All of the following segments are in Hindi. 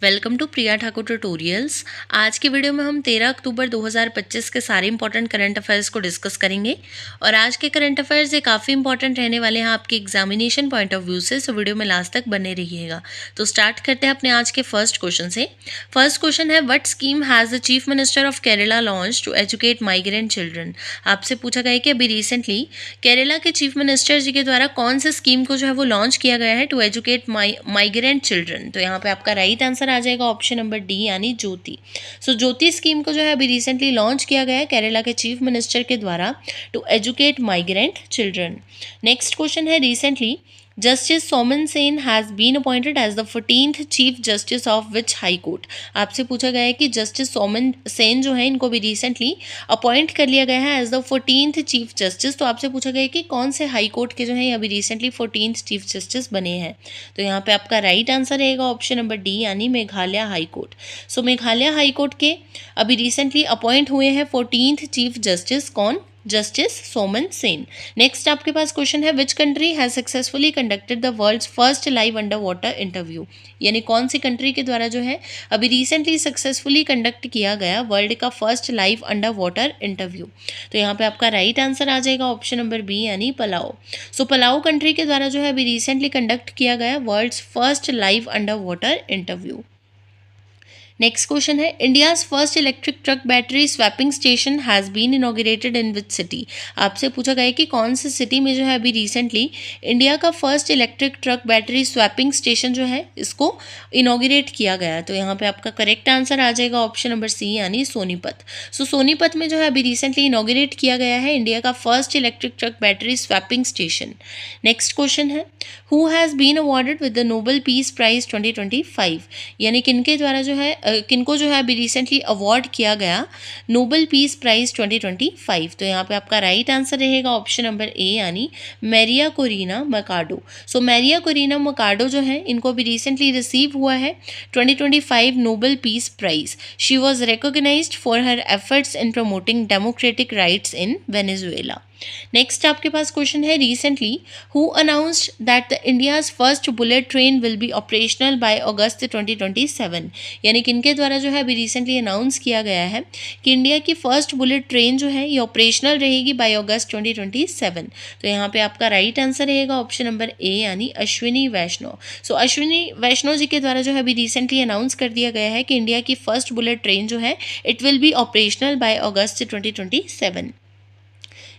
Welcome to Priya Thakur tutorials. आज की वीडियो में हम 13 अक्टूबर 2025 के सारे इंपॉर्टेंट करंट अफेयर्स को डिस्कस करेंगे और आज के करंट अफेयर्स ये काफ़ी इंपॉर्टेंट रहने वाले हैं आपके एग्जामिनेशन पॉइंट ऑफ व्यू से, सो वीडियो में लास्ट तक बने रहिएगा। तो स्टार्ट करते हैं अपने आज के फर्स्ट क्वेश्चन से। फर्स्ट क्वेश्चन है, what scheme has the chief minister of Kerala launch to educate migrant children. आपसे पूछा गया है कि अभी रिसेंटली केरला के चीफ मिनिस्टर जी के द्वारा कौन से स्कीम को जो है वो लॉन्च किया गया है टू एजुकेट माइग्रेंट चिल्ड्रन। तो यहाँ पे आपका राइट आंसर आ जाएगा ऑप्शन नंबर डी यानी ज्योति। सो ज्योति स्कीम को जो है अभी रिसेंटली लॉन्च किया गया है केरला के चीफ मिनिस्टर के द्वारा to educate migrant children. Next question है, recently justice Soumen Sen has been appointed as the 14th chief justice of which high court. आपसे पूछा गया है कि जस्टिस सोमन सेन जो है इनको भी रिसेंटली अपॉइंट कर लिया गया है as the 14th chief justice. तो आपसे पूछा गया है कि कौन से हाई कोर्ट के जो है अभी रिसेंटली 14th चीफ जस्टिस बने हैं। तो यहाँ पे आपका राइट आंसर रहेगा ऑप्शन नंबर डी यानी Meghalaya high court. So Meghalaya high court के अभी रिसेंटली अपॉइंट हुए हैं 14th चीफ जस्टिस, कौन? जस्टिस सोमन सेन। नेक्स्ट आपके पास क्वेश्चन है, which country has successfully conducted the world's first live under water interview. यानी कौन सी कंट्री के द्वारा जो है अभी रिसेंटली सक्सेसफुली कंडक्ट किया गया वर्ल्ड का first live under water interview. तो यहाँ पे आपका राइट आंसर आ जाएगा ऑप्शन नंबर बी यानी पलाओ। सो पलाओ कंट्री के द्वारा जो है अभी रिसेंटली कंडक्ट किया गया world's first live under water interview. Next question है, India's first electric truck battery swapping station has been inaugurated in which city. आपसे पूछा गया है कि कौन सी सिटी में जो है अभी रिसेंटली इंडिया का first electric truck battery swapping station जो है इसको इनॉग्रेट किया गया। तो यहाँ पे आपका करेक्ट आंसर आ जाएगा ऑप्शन नंबर सी यानी सोनीपत। सो सोनीपत में जो है अभी रिसेंटली इनॉग्रेट किया गया है इंडिया का first electric truck battery swapping station. Next question है, who has been awarded with the Nobel peace prize 2025। यानी किनके द्वारा जो है किनको जो है अभी रिसेंटली अवार्ड किया गया नोबेल पीस प्राइज 2025। तो यहाँ पे आपका राइट आंसर रहेगा ऑप्शन नंबर ए यानी मैरिया कोरिना मकाडो। सो मैरिया कोरिना मकाडो जो है इनको अभी रिसेंटली रिसीव हुआ है 2025 Nobel peace prize. She was recognized for her efforts in promoting democratic rights in Venezuela. Next आपके पास क्वेश्चन है, recently who announced that the India's first bullet train will be operational by August 2027। यानी किनके द्वारा जो है अभी रिसेंटली अनाउंस किया गया है कि इंडिया की फर्स्ट बुलेट ट्रेन जो है ये ऑपरेशनल रहेगी बाय अगस्त 2027। तो यहाँ पे आपका राइट आंसर रहेगा ऑप्शन नंबर ए यानी अश्विनी वैष्णव। सो अश्विनी वैष्णव जी के द्वारा जो है अभी रिसेंटली अनाउंस कर दिया गया है कि इंडिया की फर्स्ट बुलेट ट्रेन जो है it will be operational by August 2027।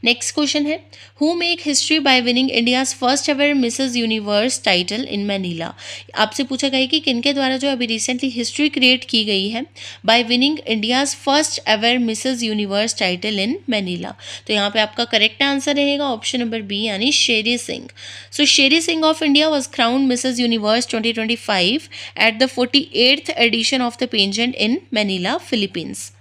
Next question है, who make history by winning India's first ever Mrs Universe title in Manila. आपसे पूछा गया है कि किनके द्वारा जो अभी रिसेंटली हिस्ट्री क्रिएट की गई है by winning India's first ever Mrs Universe title in Manila. तो यहाँ पे आपका करेक्ट आंसर रहेगा ऑप्शन नंबर बी यानी Sherry Singh. So Sherry Singh of India was crowned Mrs Universe 2025 at the 48th edition of the pageant in Manila, Philippines.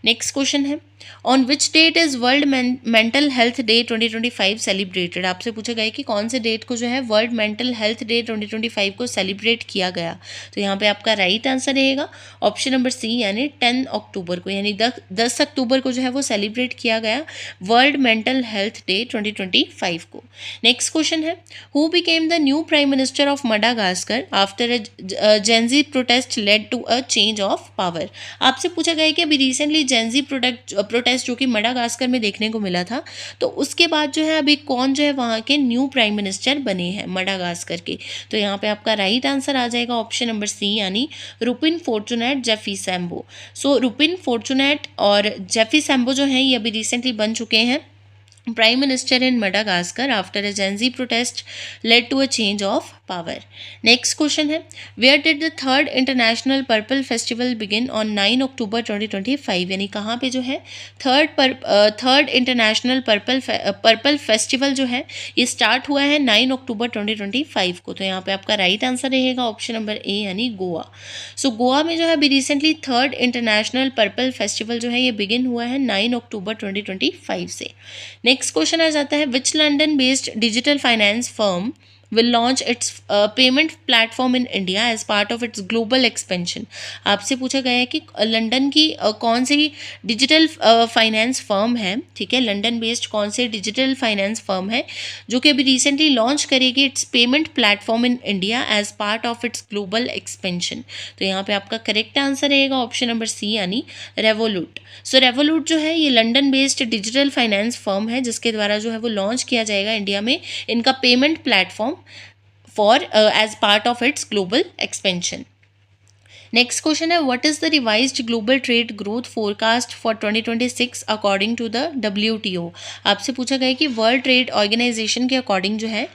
Next question है, on which date is world mental health day 2025 celebrated. आपसे पूछा गया है कि कौन से डेट को जो है वर्ल्ड मेंटल हेल्थ डे 2025 को सेलिब्रेट किया गया। तो यहाँ पे आपका राइट आंसर रहेगा ऑप्शन नंबर सी यानी 10 अक्टूबर को, यानी 10 अक्टूबर को जो है वो सेलिब्रेट किया गया वर्ल्ड मेंटल हेल्थ डे 2025 को। नेक्स्ट क्वेश्चन है, who became the new prime minister of Madagascar after a Gen Z protest led to a change of power. आपसे पूछा गया है कि अभी रिसेंटली जेंजी प्रोटेस्ट जो कि मडागास्कर में देखने को मिला था, तो उसके बाद जो है अभी कौन जो है वहाँ के न्यू प्राइम मिनिस्टर बने हैं मडागास्कर के। तो यहाँ पे आपका राइट आंसर आ जाएगा ऑप्शन नंबर सी यानी रुपिन फॉर्चुनेट जेफी सैम्बो। सो रुपिन फॉर्चुनेट और जेफी सैम्बो जो हैं ये अभी रिसेंटली बन चुके हैं prime minister in Madagascar after a Gen Z protest led to a change of power. Next question है, where did the third international purple festival begin on 9 October 2025। यानी कहाँ पे जो है थर्ड इंटरनेशनल पर्पल फेस्टिवल जो है ये स्टार्ट हुआ है 9 अक्टूबर 2025 को। तो यहाँ पे आपका राइट आंसर रहेगा ऑप्शन नंबर ए यानी गोवा। सो गोवा में जो है अभी recently third international purple festival जो है ये बिगिन हुआ है 9 अक्टूबर 2025 से। नेक्स्ट क्वेश्चन आ जाता है, which London based digital finance firm will launch its payment platform in India as part of its global expansion। आपसे पूछा गया है कि लंदन की कौन सी डिजिटल फाइनेंस फर्म है, ठीक है, लंदन बेस्ड कौन से डिजिटल फाइनेंस फर्म है जो कि अभी रिसेंटली लॉन्च करेगी its payment platform in India as part of its global expansion. तो यहाँ पे आपका करेक्ट आंसर रहेगा ऑप्शन नंबर सी यानी रेवोलूट। सो रेवोलूट जो है ये London based digital finance firm है जिसके द्वारा जो है वो लॉन्च किया जाएगा इंडिया में इनका payment platform for as part of its global expansion. Next question है what is the revised global trade growth forecast for 2026 according to the WTO। आपसे पूछा गया है कि वर्ल्ड ट्रेड ऑर्गेनाइजेशन के अकॉर्डिंग जो है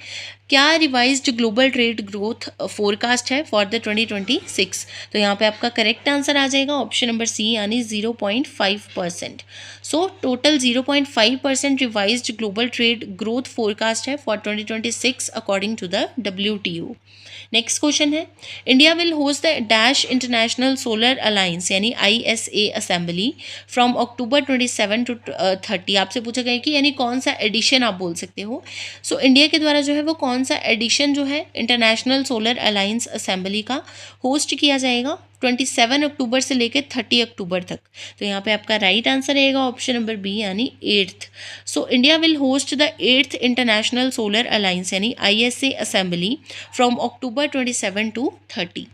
क्या revised global trade growth forecast है फॉर द 2026। तो यहाँ पे आपका करेक्ट आंसर आ जाएगा ऑप्शन नंबर सी यानी 0.5%। So total 0.5% revised global trade growth forecast है for 2026 according to the WTO। Next question है India will host the dash international solar alliance यानी ISA assembly from October 27 to 30। आपसे पूछा गया है कि यानी कौन सा एडिशन आप बोल सकते हो। सो इंडिया के द्वारा जो है वो कौन सा एडिशन जो है इंटरनेशनल सोलर अलायंस असेंबली का होस्ट किया जाएगा 27 अक्टूबर से लेकर 30 अक्टूबर तक। तो यहाँ पे आपका राइट आंसर रहेगा ऑप्शन नंबर बी यानी 8th। So India will host the 8th international solar alliance यानी ISA assembly from October 27 to 30।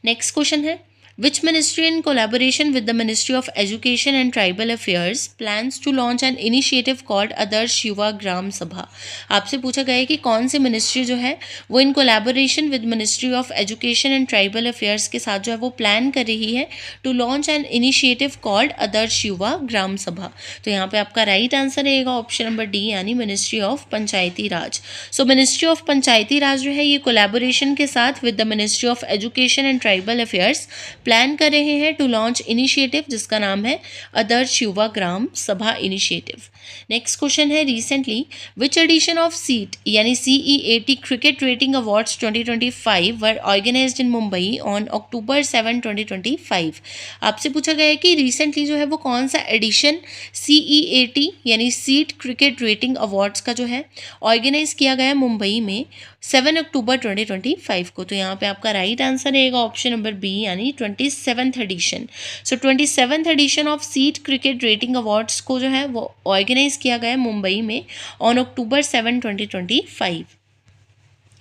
Next question है Which ministry in collaboration with the Ministry of Education and Tribal Affairs plans to launch an initiative called आदर्श युवा ग्राम सभा। आपसे पूछा गया है कि कौन सी मिनिस्ट्री जो है वो in collaboration with ministry of education and tribal affairs के साथ जो है वो प्लान कर रही है to launch an initiative called Adarsh Yuva Gram Sabha. तो यहाँ पे आपका राइट आंसर रहेगा ऑप्शन नंबर डी यानी ministry of Panchayati Raj. So ministry of Panchayati Raj जो है ये कोलैबोरेशन के साथ with the ministry of education and tribal affairs plan कर रहे हैं टू लॉन्च इनिशिएटिव जिसका नाम है आदर्श Yuva Gram Sabha initiative. Next question है recently which edition of CEAT यानी CEAT cricket rating awards 2025 were organised in Mumbai on October 7, 2025। आपसे पूछा गया है कि रिसेंटली जो है वो कौन सा एडिशन CEAT यानी सीट क्रिकेट रेटिंग अवार्ड्स का जो है ऑर्गेनाइज किया गया मुंबई में 7 अक्टूबर 2025 को। तो यहाँ पे आपका राइट आंसर रहेगा ऑप्शन नंबर बी यानी 27th edition. So 27th edition of CEAT cricket rating awards को जो है वो ऑर्गेनाइज किया गया है मुंबई में ऑन अक्टूबर 7, 2025।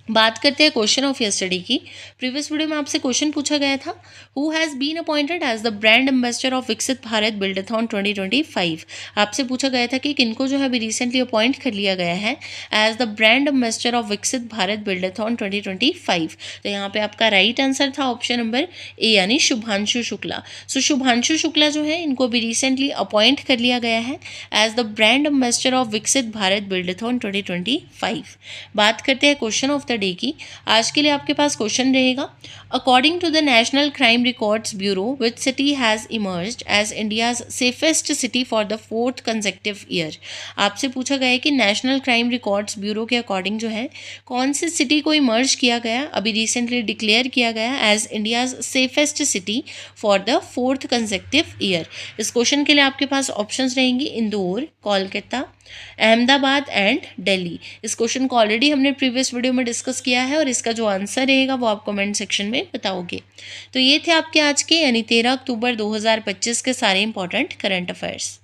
बात करते हैं क्वेश्चन ऑफ यस्टरडे की। प्रीवियस वीडियो में आपसे क्वेश्चन पूछा गया था who has been appointed as the brand ambassador of Viksit Bharat buildathon 2025। आपसे पूछा गया था कि किनको जो है अभी रिसेंटली अपॉइंट कर लिया गया है as the brand ambassador of Viksit Bharat buildathon 2025। तो यहाँ पे आपका राइट आंसर था ऑप्शन नंबर ए यानी शुभांशु शुक्ला। सो शुभांशु शुक्ला जो है इनको भी रिसेंटली अपॉइंट कर लिया गया है as the brand ambassador of Viksit Bharat buildathon 2025। बात करते हैं क्वेश्चन ऑफ द डे की। आज के लिए आपके पास क्वेश्चन रहेगा according to the National Crime Records Bureau which city has emerged as India's safest city for the 4th consecutive year. आपसे पूछा गया है कि नेशनल क्राइम रिकॉर्ड्स ब्यूरो के अकॉर्डिंग जो है कौन सी सिटी को इमर्ज किया गया अभी रिसेंटली डिक्लेयर किया गया as India's safest city for the 4th consecutive year. इस क्वेश्चन के लिए आपके पास ऑप्शंस रहेंगी इंदौर, कोलकाता, अहमदाबाद एंड दिल्ली। इस क्वेश्चन को ऑलरेडी हमने प्रीवियस वीडियो में डिस्कस किया है और इसका जो आंसर रहेगा वो आप कमेंट सेक्शन में बताओगे। तो ये थे आपके आज के यानी 13 अक्टूबर 2025 के सारे इंपॉर्टेंट करंट अफेयर्स।